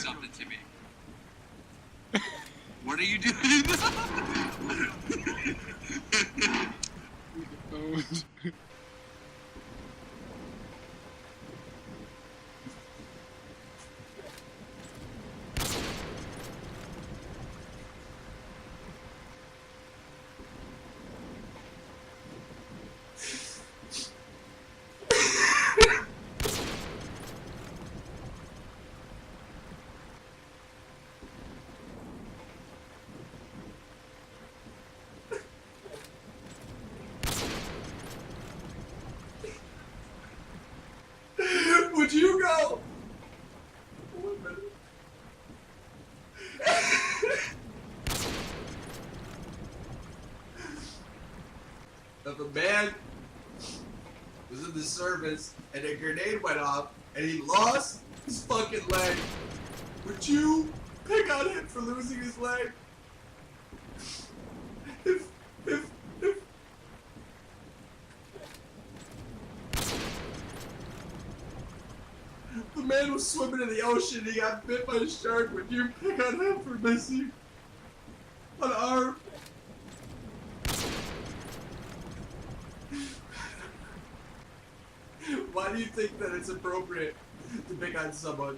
something to me. What are you doing? Would you go? If a man was in the service and a grenade went off and he lost his fucking leg, would you pick on him for losing his leg? If the man was swimming in the ocean and he got bit by a shark, would you pick on him for missing an arm? Why do you think that it's appropriate to pick on someone